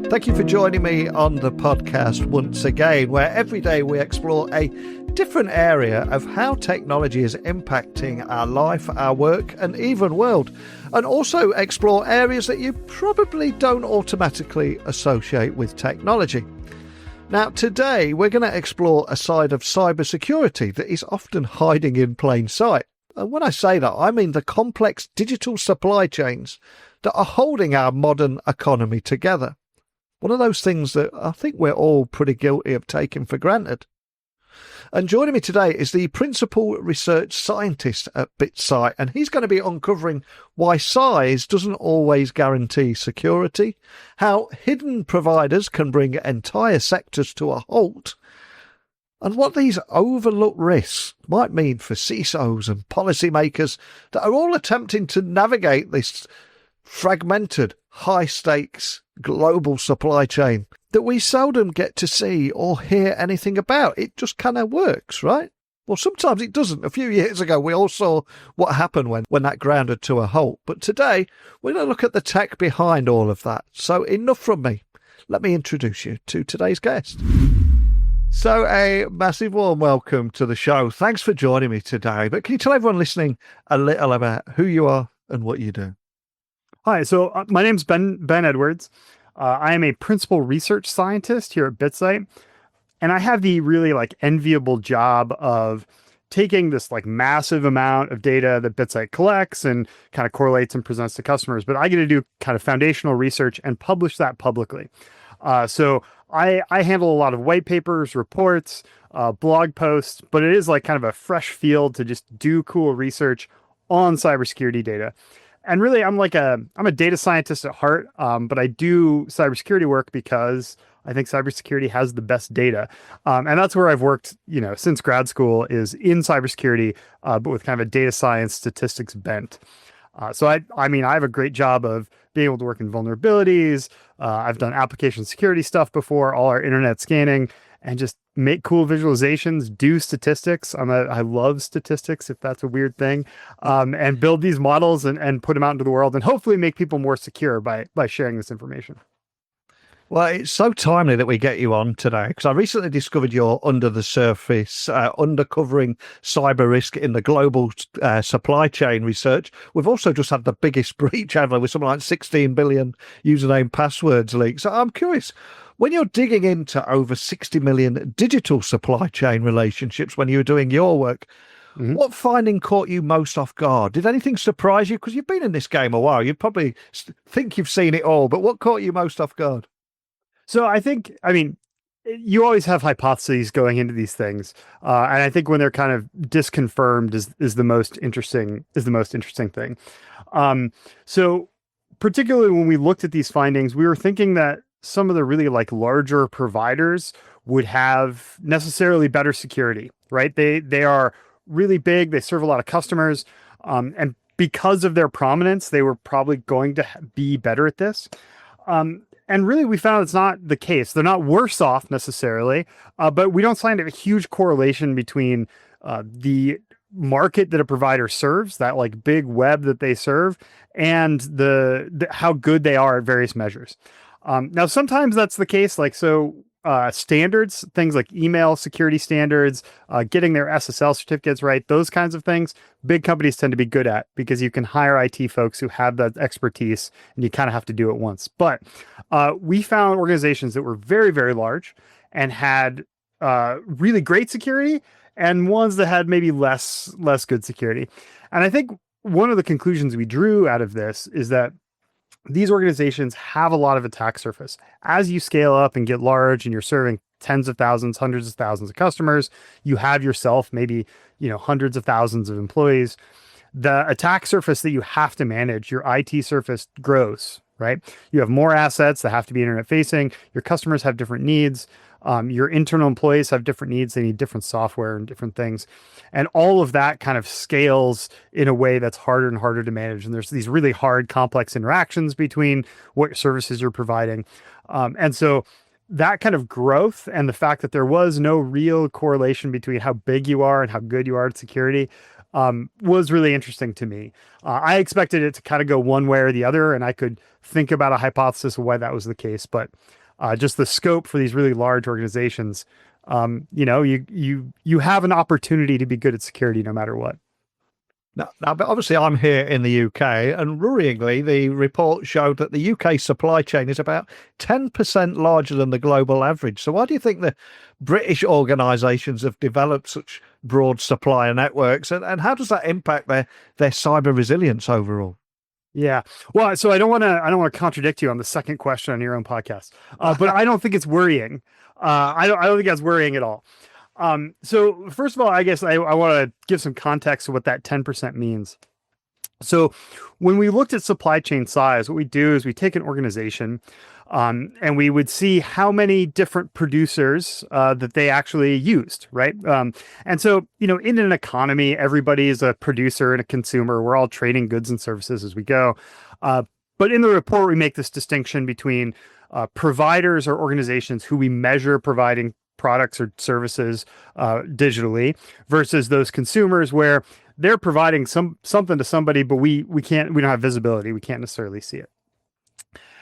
Thank you for joining me on the podcast once again, where every day we explore a different area of how technology is impacting our life, our work, and even world, and also explore areas that you probably don't automatically associate with technology. Now, today we're going to explore a side of cybersecurity that is often hiding in plain sight. And when I say that, I mean the complex digital supply chains that are holding our modern economy together. One of those things that I think we're all pretty guilty of taking for granted. And joining me today is the principal research scientist at Bitsight, and he's going to be uncovering why size doesn't always guarantee security, how hidden providers can bring entire sectors to a halt, and what these overlooked risks might mean for CISOs and policymakers that are all attempting to navigate this fragmented, high-stakes global supply chain that we seldom get to see or hear anything about. It just kind of works, right? Well, sometimes it doesn't. A few years ago, we all saw what happened when that grounded to a halt. But today, we're going to look at the tech behind all of that. So enough from me. Let me introduce you to today's guest. So a massive warm welcome to the show. Thanks for joining me today. But can you tell everyone listening a little about who you are and what you do? Hi, so my name's Ben Edwards. I am a principal research scientist here at Bitsight, and I have the really enviable job of taking this massive amount of data that Bitsight collects and kind of correlates and presents to customers. But I get to do kind of foundational research and publish that publicly. So I handle a lot of white papers, reports, blog posts, but it is kind of a fresh field to just do cool research on cybersecurity data. And really, I'm a data scientist at heart, but I do cybersecurity work because I think cybersecurity has the best data. And that's where I've worked, since grad school, is in cybersecurity, but with kind of a data science statistics bent. So I have a great job of being able to work in vulnerabilities. I've done application security stuff before, all our internet scanning, and just make cool visualizations, do statistics. I love statistics, if that's a weird thing, and build these models and put them out into the world and hopefully make people more secure by sharing this information. Well, it's so timely that we get you on today, because I recently discovered your under the surface, undercovering cyber risk in the global supply chain research. We've also just had the biggest breach ever with something like 16 billion username passwords leaked. So I'm curious, when you're digging into over 60 million digital supply chain relationships when you were doing your work, what finding caught you most off guard? Did anything surprise you? Because you've been in this game a while. You probably think you've seen it all, but what caught you most off guard? So you always have hypotheses going into these things, and I think when they're kind of disconfirmed is the most interesting thing. So particularly when we looked at these findings, we were thinking that some of the really larger providers would have necessarily better security, right? They are really big. They serve a lot of customers, and because of their prominence, they were probably going to be better at this. And really, we found it's not the case. They're not worse off necessarily, but we don't find a huge correlation between the market that a provider serves, that big web that they serve, and the how good they are at various measures. Now, sometimes that's the case. Standards, things like email security standards, getting their SSL certificates right, those kinds of things, big companies tend to be good at because you can hire IT folks who have that expertise and you kind of have to do it once. But we found organizations that were very, very large and had really great security and ones that had maybe less good security. And I think one of the conclusions we drew out of this is that these organizations have a lot of attack surface. As you scale up and get large and you're serving tens of thousands, hundreds of thousands of customers, you have yourself maybe, hundreds of thousands of employees. The attack surface that you have to manage, your IT surface, grows, right? You have more assets that have to be internet facing. Your customers have different needs. Your internal employees have different needs. They need different software and different things. And all of that kind of scales in a way that's harder and harder to manage. And there's these really hard, complex interactions between what services you're providing. And so that kind of growth and the fact that there was no real correlation between how big you are and how good you are at security was really interesting to me. I expected it to kind of go one way or the other, and I could think about a hypothesis of why that was the case. But just the scope for these really large organizations, you have an opportunity to be good at security no matter what. Now, but obviously, I'm here in the UK, and worryingly, the report showed that the UK supply chain is about 10% larger than the global average. So, why do you think the British organisations have developed such broad supplier networks, and how does that impact their cyber resilience overall? Yeah. Well, so I don't want to contradict you on the second question on your own podcast, but I don't think it's worrying. I don't think that's worrying at all. So first of all, I guess I want to give some context to what that 10% means. So when we looked at supply chain size, what we do is we take an organization, and we would see how many different producers that they actually used, right? And so, in an economy, everybody is a producer and a consumer. We're all trading goods and services as we go. But in the report, we make this distinction between providers or organizations who we measure providing products or services digitally versus those consumers where they're providing something to somebody, but we don't have visibility. We can't necessarily see it.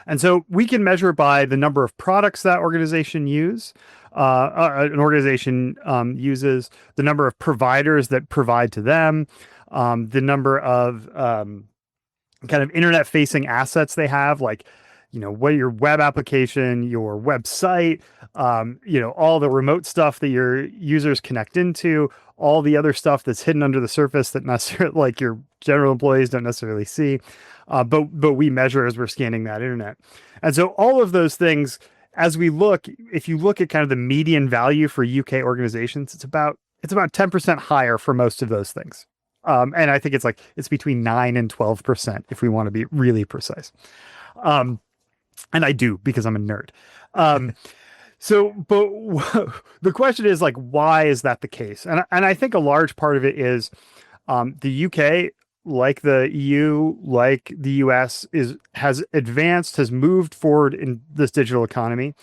And so we can measure by the number of products that organization uses, the number of providers that provide to them, the number of kind of internet facing assets they have, like what your web application, your website, all the remote stuff that your users connect into, all the other stuff that's hidden under the surface that necessarily, like your general employees don't necessarily see, but we measure as we're scanning that internet. And so all of those things, as we look, if you look at kind of the median value for UK organizations, it's about 10% higher for most of those things. And I think it's between 9 and 12% if we want to be really precise. And I do, because I'm a nerd. But the question is, like, why is that the case? And I think a large part of it is the UK, like the EU, like the US, has moved forward in this digital economy.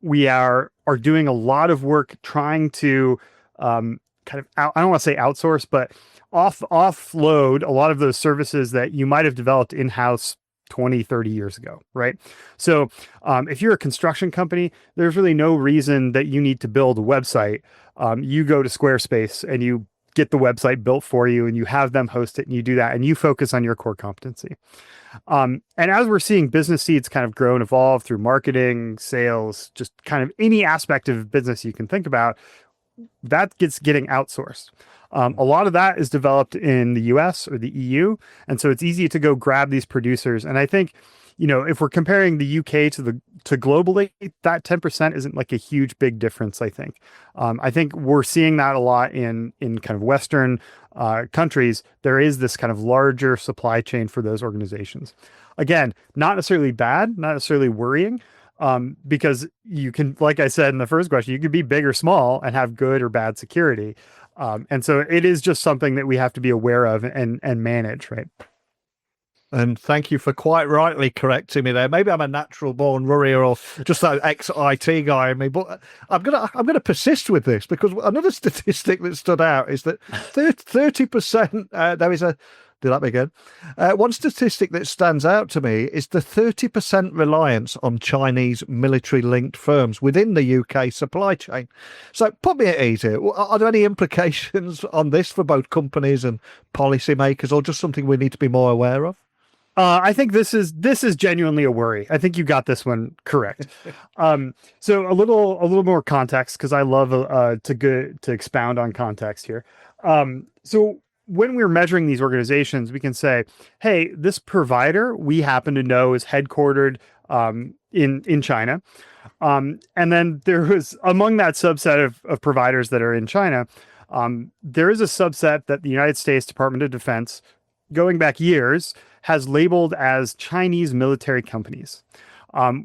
We are doing a lot of work trying to kind of I don't want to say outsource, but offload a lot of those services that you might have developed in-house 20, 30 years ago, right? So if you're a construction company, there's really no reason that you need to build a website. You go to Squarespace and you get the website built for you, and you have them host it, and you do that, and you focus on your core competency. And as we're seeing business seeds kind of grow and evolve through marketing, sales, just kind of any aspect of business you can think about, that getting outsourced. A lot of that is developed in the US or the EU. And so it's easy to go grab these producers. And I think, if we're comparing the UK to globally, that 10% isn't like a huge, big difference, I think. I think we're seeing that a lot in kind of Western countries. There is this kind of larger supply chain for those organizations. Again, not necessarily bad, not necessarily worrying. Because you can, like I said in the first question, you could be big or small and have good or bad security. And so it is just something that we have to be aware of and manage, right? And thank you for quite rightly correcting me there. Maybe I'm a natural born worrier or just that ex-IT guy in me, but I'm gonna persist with this, because another statistic that stood out is that 30%. There is a. Did that begin? One statistic that stands out to me is the 30% reliance on Chinese military-linked firms within the UK supply chain. So put me at ease here. Are there any implications on this for both companies and policymakers, or just something we need to be more aware of? I think this is genuinely a worry. I think you got this one correct. So a little more context, because I love to expound on context here. So when we're measuring these organizations, we can say, hey, this provider we happen to know is headquartered in China. And then there was, among that subset of providers that are in China, there is a subset that the United States Department of Defense, going back years, has labeled as Chinese military companies,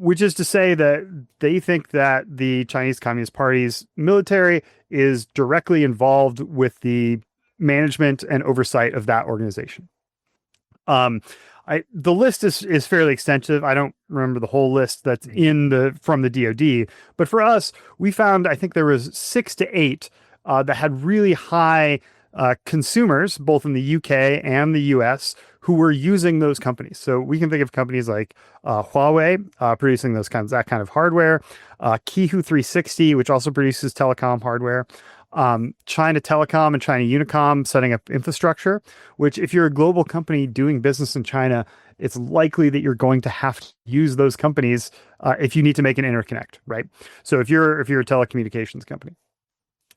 which is to say that they think that the Chinese Communist Party's military is directly involved with the management and oversight of that organization. The list is fairly extensive. I don't remember the whole list that's from the DoD, but for us, we found, I think there was 6 to 8 that had really high consumers, both in the UK and the US, who were using those companies. So we can think of companies like Huawei producing that kind of hardware, Kihu 360, which also produces telecom hardware, China Telecom and China Unicom setting up infrastructure, which if you're a global company doing business in China, it's likely that you're going to have to use those companies if you need to make an interconnect, right? So if you're a telecommunications company.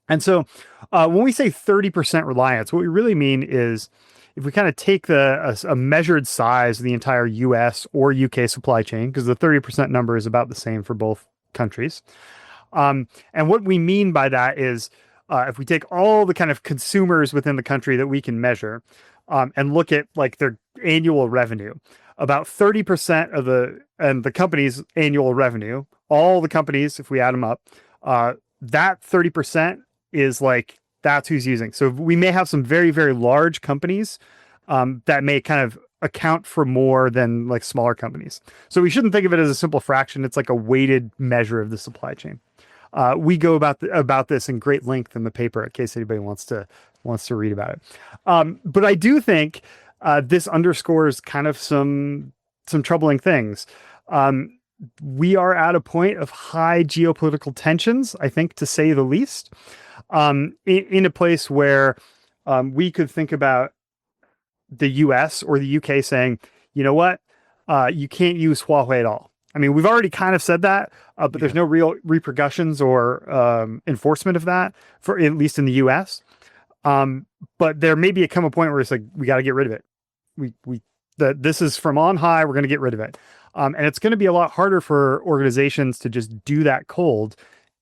And so when we say 30% reliance, what we really mean is if we kind of take a measured size of the entire US or UK supply chain, because the 30% number is about the same for both countries. And what we mean by that is if we take all the kind of consumers within the country that we can measure and look at like their annual revenue, about 30% of the company's annual revenue, all the companies, if we add them up, that 30% is like, that's who's using. So we may have some very, very large companies that may kind of account for more than like smaller companies. So we shouldn't think of it as a simple fraction. It's like a weighted measure of the supply chain. We go about this in great length in the paper in case anybody wants to read about it. But I do think this underscores kind of some troubling things. We are at a point of high geopolitical tensions, I think, to say the least, in a place where we could think about the US or the UK saying, you know what, you can't use Huawei at all. I mean, we've already kind of said that, but there's no real repercussions or enforcement of that, for at least in the US. But there may come a point where it's like, we got to get rid of it. This is from on high. We're going to get rid of it. And it's going to be a lot harder for organizations to just do that cold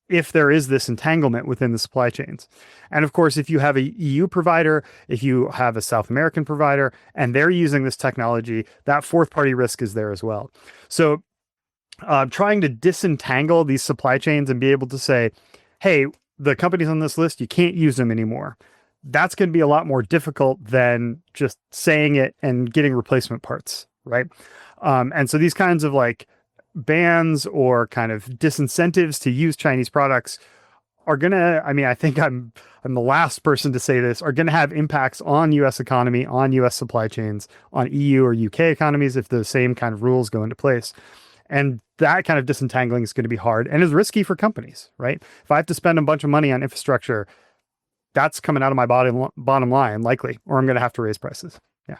if there is this entanglement within the supply chains. And of course, if you have a EU provider, if you have a South American provider, and they're using this technology, that fourth party risk is there as well. So trying to disentangle these supply chains and be able to say, hey, the companies on this list, you can't use them anymore. That's going to be a lot more difficult than just saying it and getting replacement parts, right? And so these kinds of like bans or kind of disincentives to use Chinese products are going to, I mean, I think I'm the last person to say this, are going to have impacts on US economy, on US supply chains, on EU or UK economies if the same kind of rules go into place. And that kind of disentangling is going to be hard and is risky for companies, right? If I have to spend a bunch of money on infrastructure, that's coming out of my bottom line, likely, or I'm going to have to raise prices. Yeah.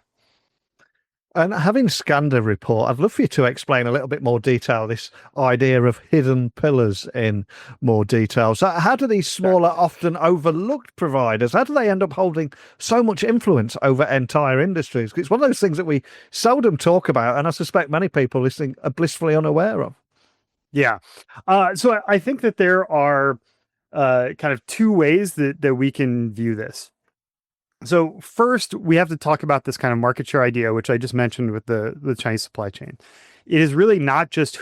And having scanned the report, I'd love for you to explain a little bit more detail, this idea of hidden pillars in more detail. So how do these smaller, often overlooked providers, how do they end up holding so much influence over entire industries? It's one of those things that we seldom talk about, and I suspect many people listening are blissfully unaware of. Yeah. So I think that there are kind of two ways that we can view this. So first, we have to talk about this kind of market share idea, which I just mentioned with the Chinese supply chain. It is really not just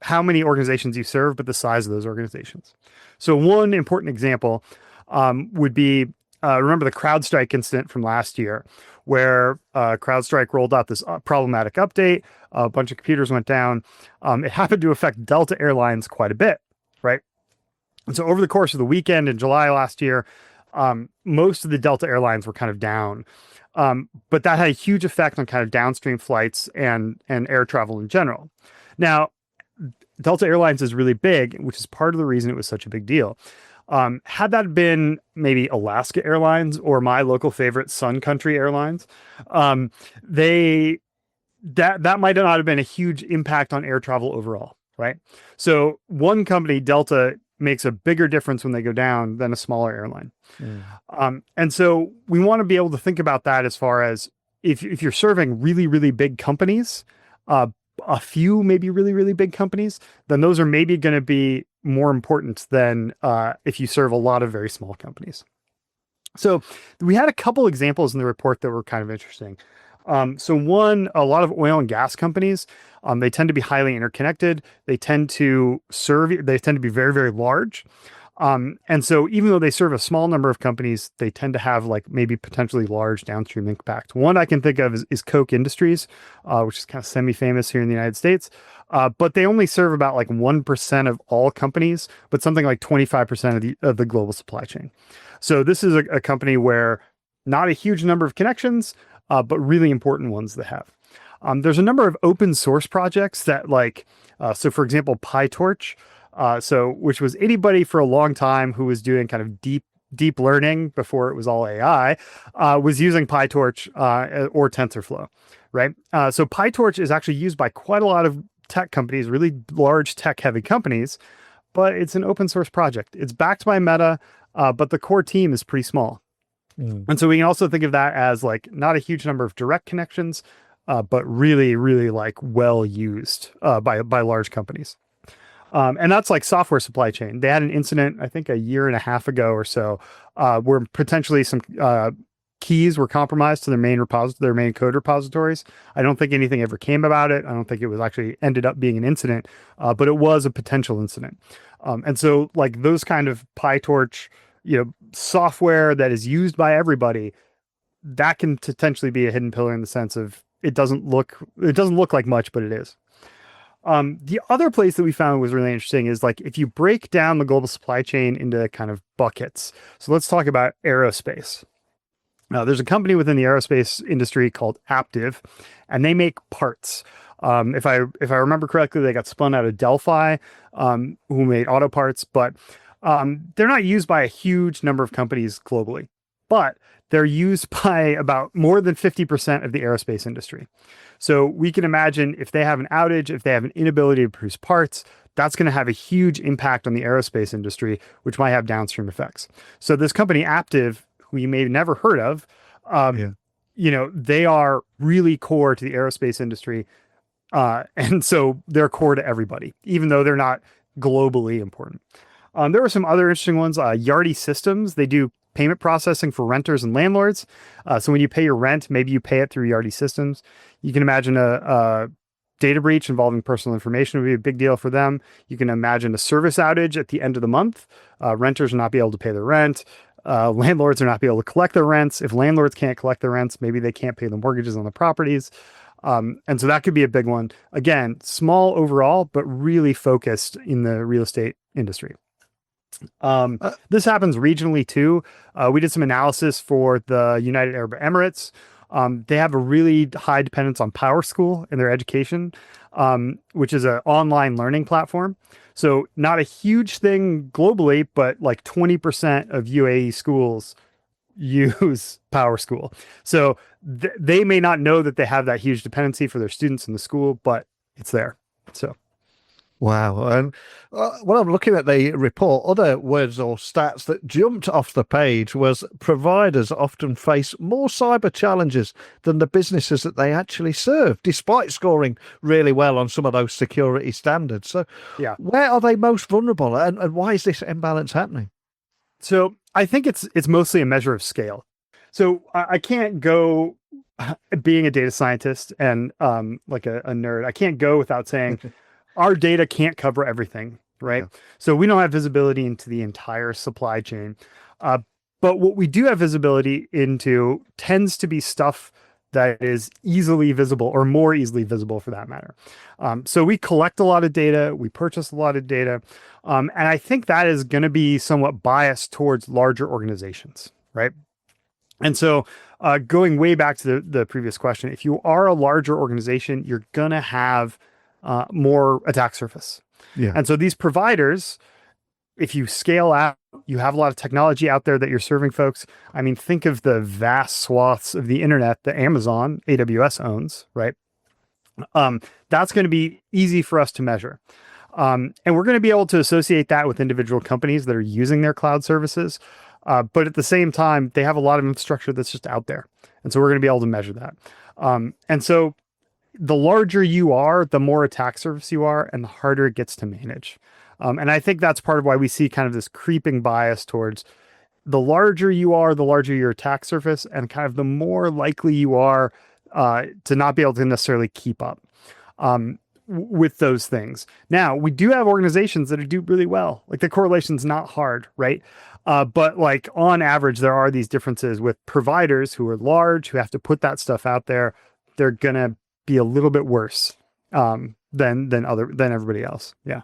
how many organizations you serve, but the size of those organizations. So one important example would be, remember the CrowdStrike incident from last year, where CrowdStrike rolled out this problematic update, a bunch of computers went down. It happened to affect Delta Airlines quite a bit, right? And so over the course of the weekend in July last year, most of the Delta Airlines were kind of down. But that had a huge effect on kind of downstream flights and air travel in general. Now, Delta Airlines is really big, which is part of the reason it was such a big deal. Had that been maybe Alaska Airlines or my local favorite Sun Country Airlines, that might not have been a huge impact on air travel overall, right? So one company, Delta, makes a bigger difference when they go down than a smaller airline. And so we want to be able to think about that as far as if you're serving really, really big companies, a few maybe really, really big companies, then those are maybe going to be more important than if you serve a lot of very small companies. So we had a couple examples in the report that were kind of interesting. So one, a lot of oil and gas companies, they tend to be highly interconnected. They tend to be very, very large. And so even though they serve a small number of companies, they tend to have like maybe potentially large downstream impact. One I can think of is Koch Industries, which is kind of semi-famous here in the United States. But they only serve about like 1% of all companies, but something like 25% of the global supply chain. So this is a company where not a huge number of connections, but really important ones that have. There's a number of open source projects that so for example, PyTorch, which was anybody for a long time who was doing kind of deep learning before it was all AI, was using PyTorch or TensorFlow, right? So PyTorch is actually used by quite a lot of tech companies, really large tech heavy companies, but it's an open source project. It's backed by Meta, but the core team is pretty small. And so we can also think of that as like not a huge number of direct connections, but really, really like well used by large companies. And that's like software supply chain. They had an incident, I think a year and a half ago or so, where potentially some keys were compromised to their main code repositories. I don't think anything ever came about it. I don't think it was actually ended up being an incident, but it was a potential incident. And so like those kind of PyTorch, software that is used by everybody, that can potentially be a hidden pillar in the sense of it doesn't look like much, but it is. The other place that we found was really interesting is like if you break down the global supply chain into kind of buckets. So let's talk about aerospace. Now, there's a company within the aerospace industry called Aptiv, and they make parts. If I remember correctly, they got spun out of Delphi, who made auto parts, but they're not used by a huge number of companies globally, but they're used by about more than 50% of the aerospace industry. So we can imagine if they have an outage, if they have an inability to produce parts, that's going to have a huge impact on the aerospace industry, which might have downstream effects. So this company Aptiv, who you may have never heard of, they are really core to the aerospace industry. And so they're core to everybody, even though they're not globally important. There were some other interesting ones. Yardi Systems, they do payment processing for renters and landlords. So when you pay your rent, maybe you pay it through Yardi Systems. You can imagine a data breach involving personal information would be a big deal for them. You can imagine a service outage at the end of the month. Renters will not be able to pay their rent. Landlords will not be able to collect their rents. If landlords can't collect their rents, maybe they can't pay the mortgages on the properties. And so that could be a big one. Again, small overall, but really focused in the real estate industry. This happens regionally too. We did some analysis for the United Arab Emirates. They have a really high dependence on PowerSchool in their education, which is an online learning platform. So not a huge thing globally, but like 20% of UAE schools use PowerSchool. So they may not know that they have that huge dependency for their students in the school, but it's there. So. Wow. And when I'm looking at the report, other words or stats that jumped off the page was providers often face more cyber challenges than the businesses that they actually serve, despite scoring really well on some of those security standards. So yeah, where are they most vulnerable and why is this imbalance happening? So I think it's mostly a measure of scale. So I can't go being a data scientist and like a nerd, I can't go without saying our data can't cover everything, right? Yeah. So we don't have visibility into the entire supply chain. But what we do have visibility into tends to be stuff that is easily visible or more easily visible for that matter. So we collect a lot of data, we purchase a lot of data, and I think that is going to be somewhat biased towards larger organizations, right? And so going way back to the previous question, if you are a larger organization, you're going to have more attack surface. Yeah. And so these providers, if you scale out, you have a lot of technology out there that you're serving folks. I mean, think of the vast swaths of the internet that Amazon, AWS owns, right? That's going to be easy for us to measure. And we're going to be able to associate that with individual companies that are using their cloud services. But at the same time, they have a lot of infrastructure that's just out there. And so we're going to be able to measure that. And so the larger you are, the more attack surface you are, and the harder it gets to manage. And I think that's part of why we see kind of this creeping bias towards the larger you are, the larger your attack surface, and kind of the more likely you are to not be able to necessarily keep up. with those things. Now, we do have organizations that do really well. Like the correlation's not hard, right? But like on average, there are these differences with providers who are large, who have to put that stuff out there. They're gonna be a little bit worse than everybody else. Yeah.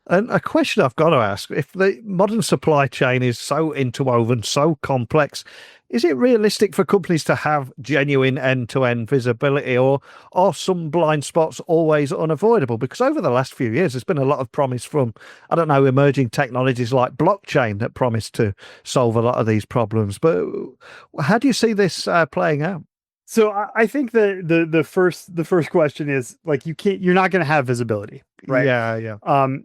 And a question I've got to ask, if the modern supply chain is so interwoven, so complex, is it realistic for companies to have genuine end-to-end visibility, or are some blind spots always unavoidable? Because over the last few years, there's been a lot of promise from, I don't know, emerging technologies like blockchain that promise to solve a lot of these problems. But how do you see this playing out? So I think the first question is like you're not going to have visibility, right? Yeah.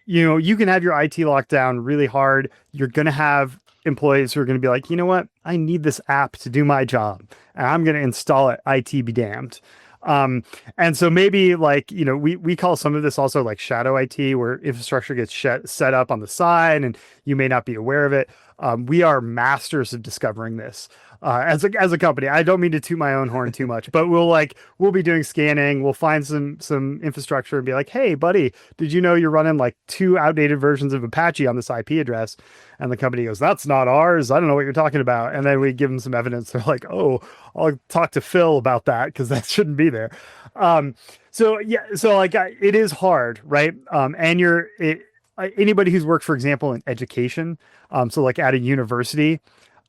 You can have your IT locked down really hard. You're going to have employees who are going to be like, you know what, I need this app to do my job, and I'm going to install it. IT be damned. And so maybe like, we call some of this also like shadow IT, where infrastructure gets set up on the side and you may not be aware of it. We are masters of discovering this. As a company, I don't mean to toot my own horn too much, but we'll be doing scanning. We'll find some infrastructure and be like, hey, buddy, did you know you're running like 2 outdated versions of Apache on this IP address? And the company goes, that's not ours. I don't know what you're talking about. And then we give them some evidence. They're like, oh, I'll talk to Phil about that because that shouldn't be there. So like it is hard, right? And anybody who's worked, for example, in education, so like at a university.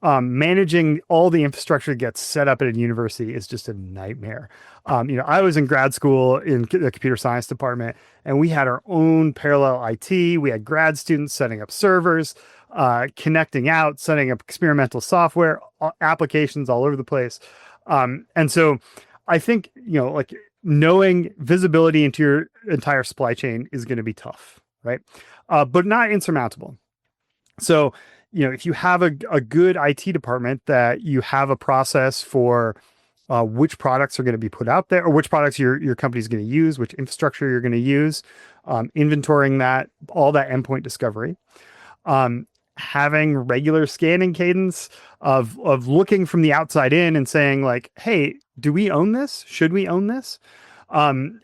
Managing all the infrastructure that gets set up at a university is just a nightmare. I was in grad school in the computer science department, and we had our own parallel IT. We had grad students setting up servers, connecting out, setting up experimental software, applications all over the place. And so I think, like knowing visibility into your entire supply chain is going to be tough, right? But not insurmountable. So, if you have a good IT department, that you have a process for which products are going to be put out there, or which products your company's going to use, which infrastructure you're going to use, inventorying that, all that endpoint discovery, having regular scanning cadence of looking from the outside in and saying like, hey, do we own this? Should we own this? And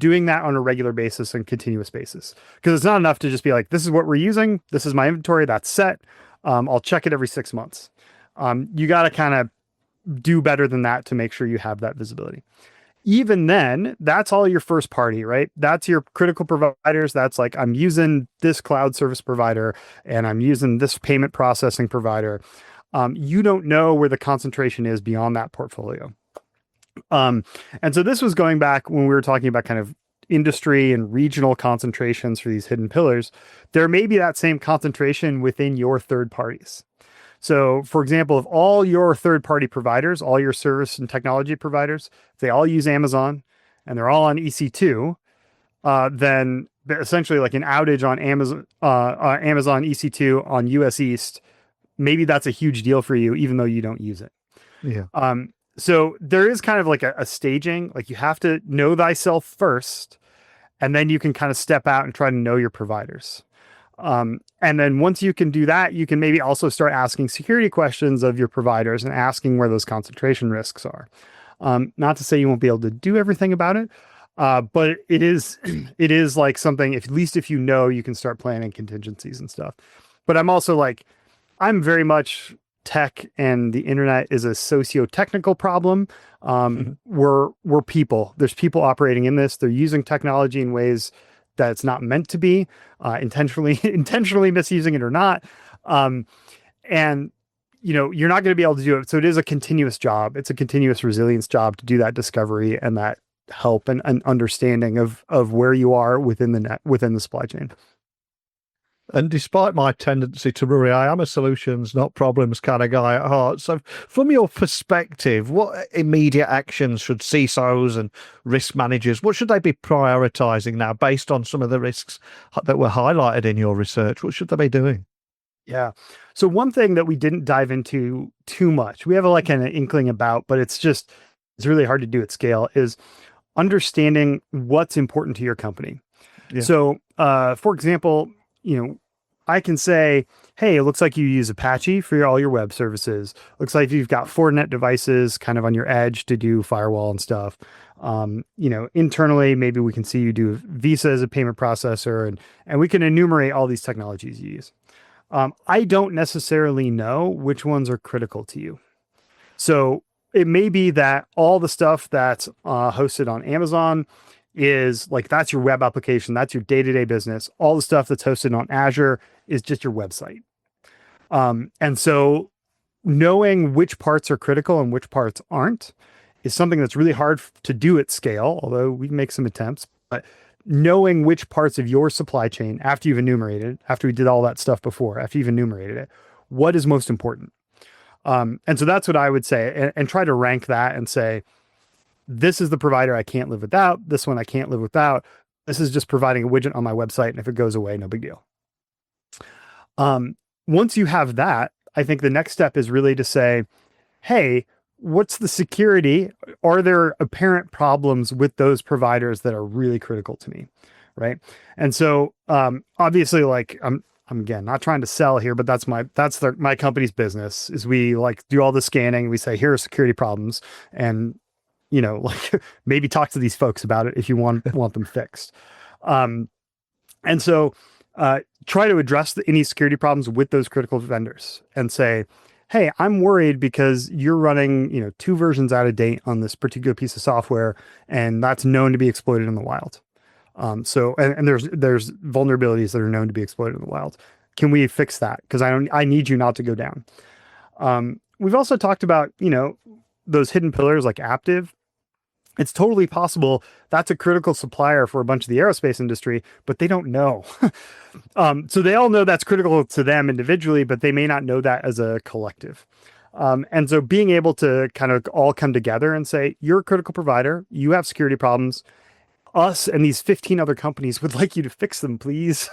doing that on a regular basis and continuous basis, because it's not enough to just be like, this is what we're using. This is my inventory. That's set. I'll check it every 6 months. You got to kind of do better than that to make sure you have that visibility. Even then, that's all your first party, right? That's your critical providers. That's like, I'm using this cloud service provider and I'm using this payment processing provider. You don't know where the concentration is beyond that portfolio. And so this was going back when we were talking about kind of industry and regional concentrations for these hidden pillars. There may be that same concentration within your third parties. So for example, if all your third party providers, all your service and technology providers, if they all use Amazon and they're all on EC2, then essentially like an outage on Amazon EC2 on US East, maybe that's a huge deal for you, even though you don't use it. Yeah. So there is kind of like a staging, like you have to know thyself first, and then you can kind of step out and try to know your providers. And then once you can do that, you can maybe also start asking security questions of your providers and asking where those concentration risks are. Not to say you won't be able to do everything about it, but it is like something, at least if you know, you can start planning contingencies and stuff. But I'm very much tech, and the internet is a socio-technical problem. We're people. There's people operating in this. They're using technology in ways that it's not meant to be, intentionally misusing it or not. And you're not going to be able to do it. So it is a continuous job. It's a continuous resilience job to do that discovery and that help and understanding of where you are within the supply chain. And despite my tendency to worry, I am a solutions, not problems kind of guy at heart. So from your perspective, what immediate actions should CISOs and risk managers, what should they be prioritizing now based on some of the risks that were highlighted in your research? What should they be doing? Yeah. So one thing that we didn't dive into too much, we have an inkling about, but it's really hard to do at scale, is understanding what's important to your company. Yeah. So, for example, I can say, hey, it looks like you use Apache for all your web services. Looks like you've got Fortinet devices kind of on your edge to do firewall and stuff. Internally, maybe we can see you do Visa as a payment processor, and we can enumerate all these technologies you use. I don't necessarily know which ones are critical to you. So it may be that all the stuff that's hosted on Amazon is like, that's your web application, that's your day-to-day business. All the stuff that's hosted on Azure is just your website. And so knowing which parts are critical and which parts aren't is something that's really hard to do at scale, although we make some attempts. But knowing which parts of your supply chain, after you've enumerated, after we did all that stuff before, after you've enumerated it, what is most important? And so that's what I would say, and try to rank that and say, this is the provider I can't live without. This one I can't live without. This is just providing a widget on my website, and if it goes away, no big deal. Once you have that, I think the next step is really to say, hey, what's the security? Are there apparent problems with those providers that are really critical to me, right? And so obviously, like I'm again not trying to sell here, but that's my company's business. Is we like do all the scanning. We say, here are security problems, and like maybe talk to these folks about it if you want them fixed. And so try to address any security problems with those critical vendors and say, hey, I'm worried because you're running, 2 versions out of date on this particular piece of software, and that's known to be exploited in the wild. So there's vulnerabilities that are known to be exploited in the wild. Can we fix that? Because I need you not to go down. We've also talked about, those hidden pillars like Aptiv. It's totally possible that's a critical supplier for a bunch of the aerospace industry, but they don't know. So they all know that's critical to them individually, but they may not know that as a collective. And so being able to kind of all come together and say, you're a critical provider, you have security problems, us and these 15 other companies would like you to fix them, please.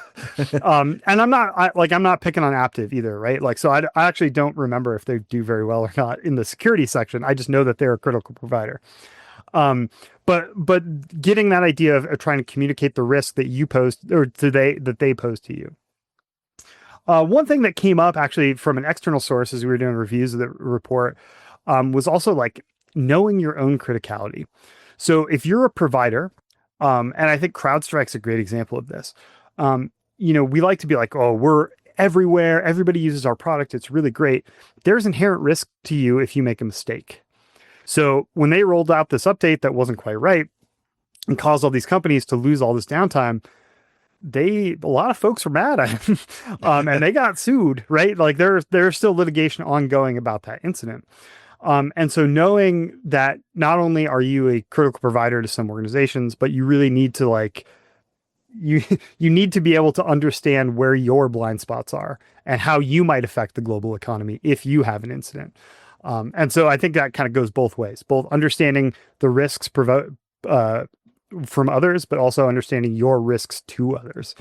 And I'm not picking on Aptiv either, right? Like, so I actually don't remember if they do very well or not in the security section. I just know that they're a critical provider. But getting that idea of trying to communicate the risk that you pose or that they pose to you. One thing that came up actually from an external source as we were doing reviews of the report was also like knowing your own criticality. So if you're a provider, and I think CrowdStrike's a great example of this. We like to be like, oh, we're everywhere. Everybody uses our product. It's really great. There's inherent risk to you if you make a mistake. So when they rolled out this update that wasn't quite right and caused all these companies to lose all this downtime, a lot of folks were mad at them, and they got sued, right? Like there's still litigation ongoing about that incident. And so knowing that not only are you a critical provider to some organizations, but you really need to you need to be able to understand where your blind spots are and how you might affect the global economy if you have an incident. And so I think that kind of goes both ways, both understanding the risks from others, but also understanding your risks to others.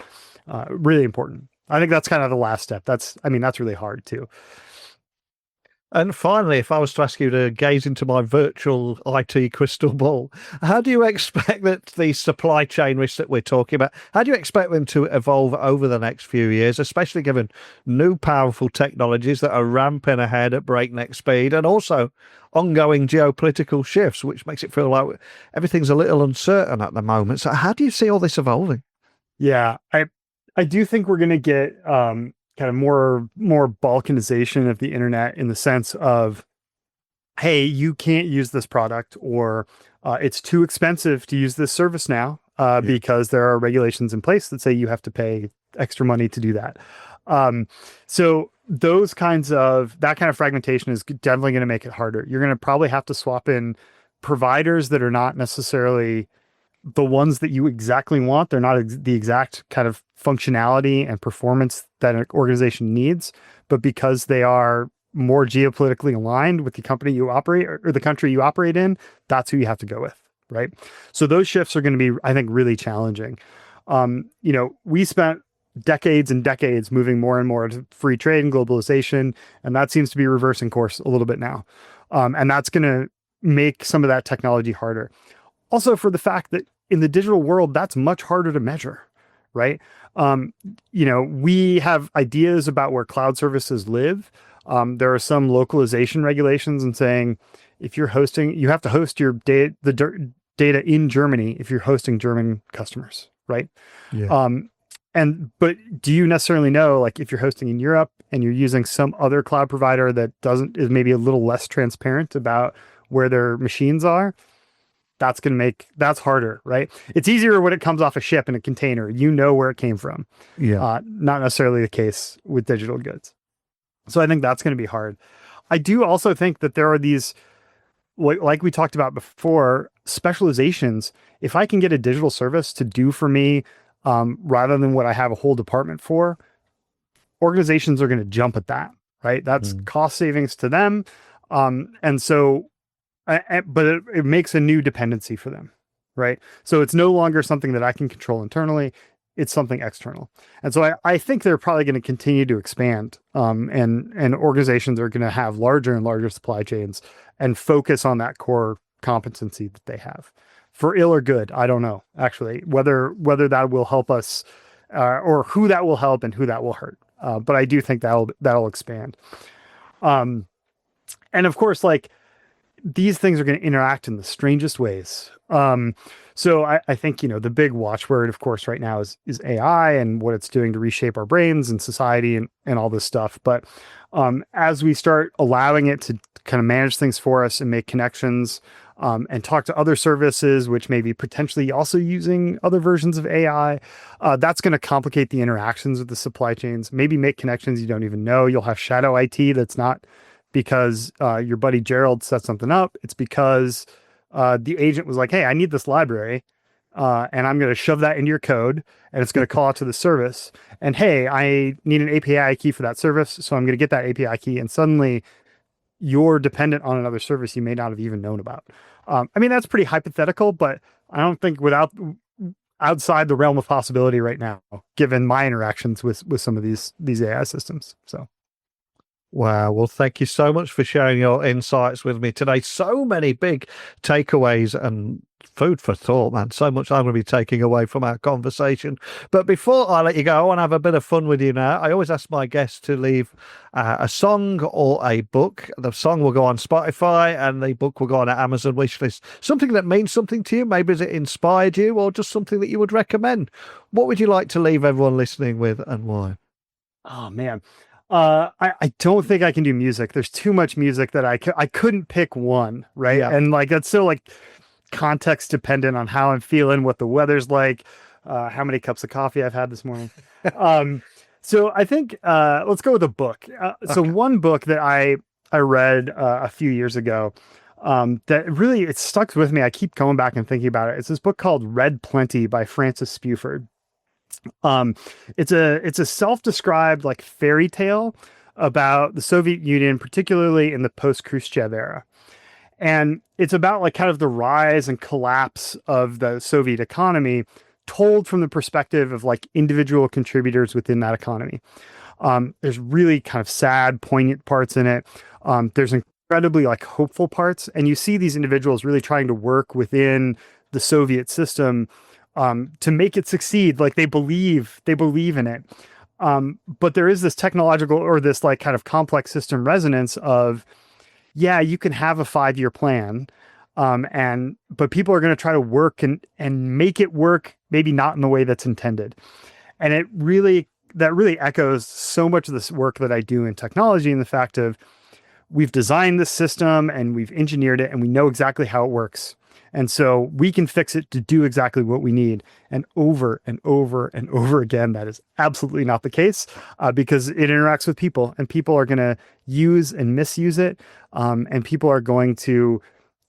Really important. I think that's kind of the last step. That's really hard too. And finally, if I was to ask you to gaze into my virtual IT crystal ball, how do you expect that the supply chain risks that we're talking about, how do you expect them to evolve over the next few years, especially given new powerful technologies that are ramping ahead at breakneck speed and also ongoing geopolitical shifts, which makes it feel like everything's a little uncertain at the moment. So how do you see all this evolving? Yeah, I do think we're going to get kind of more balkanization of the internet in the sense of, hey, you can't use this product, or it's too expensive to use this service now because there are regulations in place that say you have to pay extra money to do that. So that kind of fragmentation is definitely going to make it harder. You're going to probably have to swap in providers that are not necessarily the ones that you exactly want. They're not the exact kind of functionality and performance that an organization needs, but because they are more geopolitically aligned with the company you operate or the country you operate in, that's who you have to go with, right? So those shifts are going to be, I think, really challenging. We spent decades and decades moving more and more to free trade and globalization, and that seems to be reversing course a little bit now. And that's going to make some of that technology harder. Also, for the fact that in the digital world, that's much harder to measure, right? Um, we have ideas about where cloud services live. There are some localization regulations and saying if you're hosting, you have to host your data in Germany if you're hosting German customers, right? Yeah. But do you necessarily know, like, if you're hosting in Europe and you're using some other cloud provider that is maybe a little less transparent about where their machines are? That's harder, right? It's easier when it comes off a ship in a container. You know where it came from. Yeah. Not necessarily the case with digital goods. So I think that's going to be hard. I do also think that there are these, like we talked about before, specializations. If I can get a digital service to do for me, rather than what I have a whole department for, organizations are going to jump at that, right? That's cost savings to them. And so, but it makes a new dependency for them, right? So it's no longer something that I can control internally. It's something external. And so I think they're probably going to continue to expand. And organizations are going to have larger and larger supply chains and focus on that core competency that they have. For ill or good, I don't know, actually, whether that will help us, or who that will help and who that will hurt. But I do think that'll expand. And of course, like, these things are going to interact in the strangest ways. So I think, the big watchword, of course, right now is AI and what it's doing to reshape our brains and society and all this stuff. But as we start allowing it to kind of manage things for us and make connections, and talk to other services, which may be potentially also using other versions of AI, that's going to complicate the interactions with the supply chains, maybe make connections you don't even know. You'll have shadow IT that's not because your buddy Gerald set something up. It's because the agent was like, hey, I need this library, and I'm going to shove that into your code, and it's going to call out to the service. And hey, I need an API key for that service, so I'm going to get that API key, and suddenly you're dependent on another service you may not have even known about. I mean, that's pretty hypothetical, but I don't think outside the realm of possibility right now, given my interactions with some of these AI systems. So. Wow. Well, thank you so much for sharing your insights with me today. So many big takeaways and food for thought, man. So much I'm going to be taking away from our conversation. But before I let you go, I want to have a bit of fun with you now. I always ask my guests to leave a song or a book. The song will go on Spotify and the book will go on an Amazon wishlist. Something that means something to you. Maybe it inspired you, or just something that you would recommend. What would you like to leave everyone listening with, and why? Oh, man. I don't think I can do music. There's too much music that I couldn't pick one, right? Yeah. And like, that's so like context dependent on how I'm feeling, what the weather's like, how many cups of coffee I've had this morning. So I think, let's go with a book. So one book that I read a few years ago, that really, it stuck with me. I keep going back and thinking about it. It's this book called Red Plenty by Francis Buford. It's a self-described like fairy tale about the Soviet Union, particularly in the post-Khrushchev era. And it's about like kind of the rise and collapse of the Soviet economy told from the perspective of like individual contributors within that economy. There's really kind of sad, poignant parts in it. There's incredibly like hopeful parts. And you see these individuals really trying to work within the Soviet system to make it succeed. Like they believe in it. But there is this technological or this like kind of complex system resonance of, yeah, you can have a 5-year plan. But people are going to try to work and make it work, maybe not in the way that's intended. And that really echoes so much of this work that I do in technology, in the fact of we've designed this system and we've engineered it and we know exactly how it works. And so we can fix it to do exactly what we need. And over and over and over again, that is absolutely not the case, because it interacts with people and people are going to use and misuse it. And people are going to,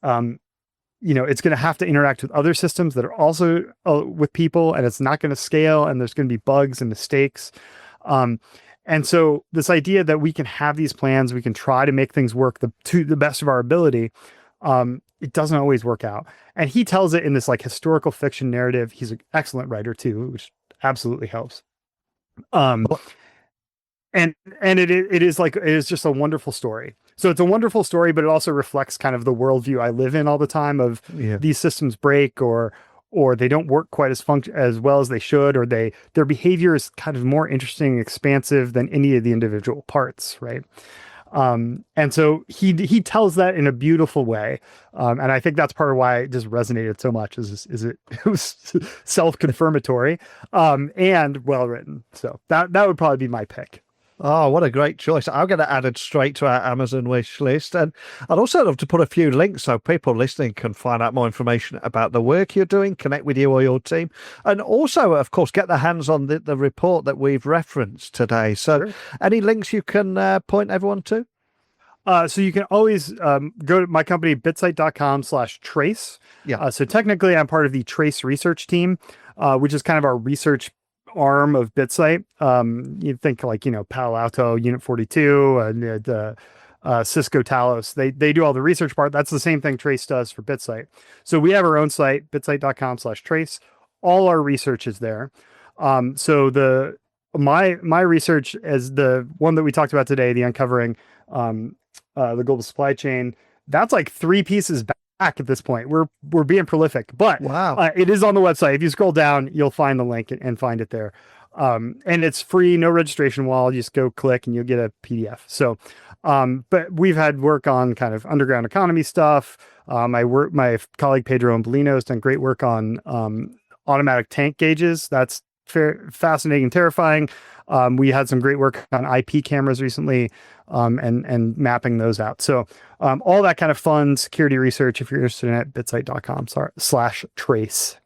it's going to have to interact with other systems that are also with people, and it's not going to scale, and there's going to be bugs and mistakes. And so this idea that we can have these plans, we can try to make things work to the best of our ability, it doesn't always work out. And he tells it in this like historical fiction narrative. He's an excellent writer too, which absolutely helps. And it is just a wonderful story. So it's a wonderful story, but it also reflects kind of the worldview I live in all the time of these systems break or or they don't work quite as well as they should, or their behavior is kind of more interesting and expansive than any of the individual parts, right? And so he tells that in a beautiful way. And I think that's part of why it just resonated so much it was self-confirmatory, and well written. So that would probably be my pick. Oh, what a great choice. I'm going to add it straight to our Amazon wish list. And I'd also love to put a few links so people listening can find out more information about the work you're doing, connect with you or your team, and also, of course, get their hands on the report that we've referenced today. So sure. Any links you can point everyone to? So you can always go to my company, bitsight.com/trace. Yeah. So technically, I'm part of the Trace research team, which is kind of our research arm of Bitsight. You think like, Palo Alto, Unit 42, and Cisco Talos. They do all the research part. That's the same thing Trace does for Bitsight. So we have our own site, bitsight.com/trace. All our research is there. So my research is the one that we talked about today, the uncovering the global supply chain. That's like 3 pieces back at this point. We're being prolific, but wow, it is on the website. If you scroll down, you'll find the link and find it there. And it's free, no registration wall. You just go click and you'll get a PDF. So, but we've had work on kind of underground economy stuff. My colleague Pedro Umbolino has done great work on automatic tank gauges. That's fascinating and terrifying. We had some great work on IP cameras recently, and mapping those out. So all that kind of fun security research, if you're interested in it, bitsight.com/trace.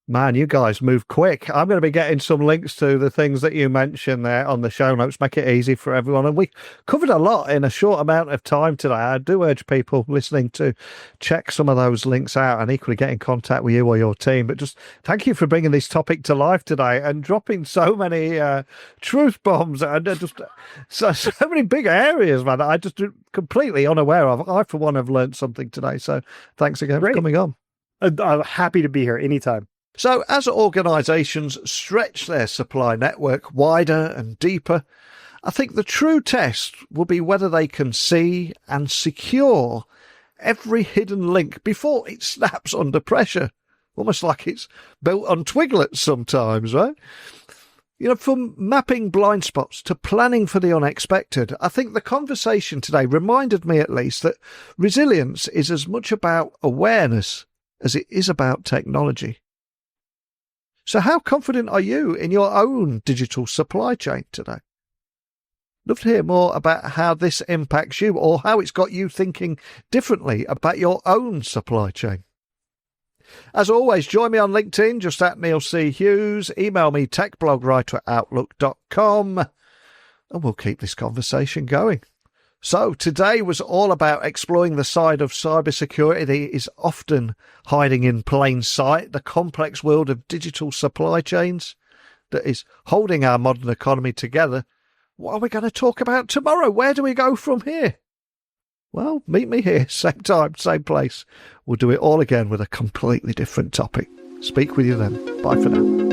Man, you guys move quick. I'm going to be getting some links to the things that you mentioned there on the show notes. Make it easy for everyone. And we covered a lot in a short amount of time today. I do urge people listening to check some of those links out and equally get in contact with you or your team. But just thank you for bringing this topic to life today and dropping so many truth bombs and just so many big areas, man, that I just completely unaware of. I, for one, have learned something today. So thanks again for coming on. I'm happy to be here anytime. So as organisations stretch their supply network wider and deeper, I think the true test will be whether they can see and secure every hidden link before it snaps under pressure, almost like it's built on twiglets sometimes, right? From mapping blind spots to planning for the unexpected, I think the conversation today reminded me at least that resilience is as much about awareness as it is about technology. So how confident are you in your own digital supply chain today? Love to hear more about how this impacts you or how it's got you thinking differently about your own supply chain. As always, join me on LinkedIn, just at Neil C. Hughes. Email me, techblogwriter@outlook.com, and we'll keep this conversation going. So today was all about exploring the side of cybersecurity that is often hiding in plain sight, the complex world of digital supply chains that is holding our modern economy together. What are we going to talk about tomorrow? Where do we go from here? Well, meet me here, same time, same place. We'll do it all again with a completely different topic. Speak with you then. Bye for now.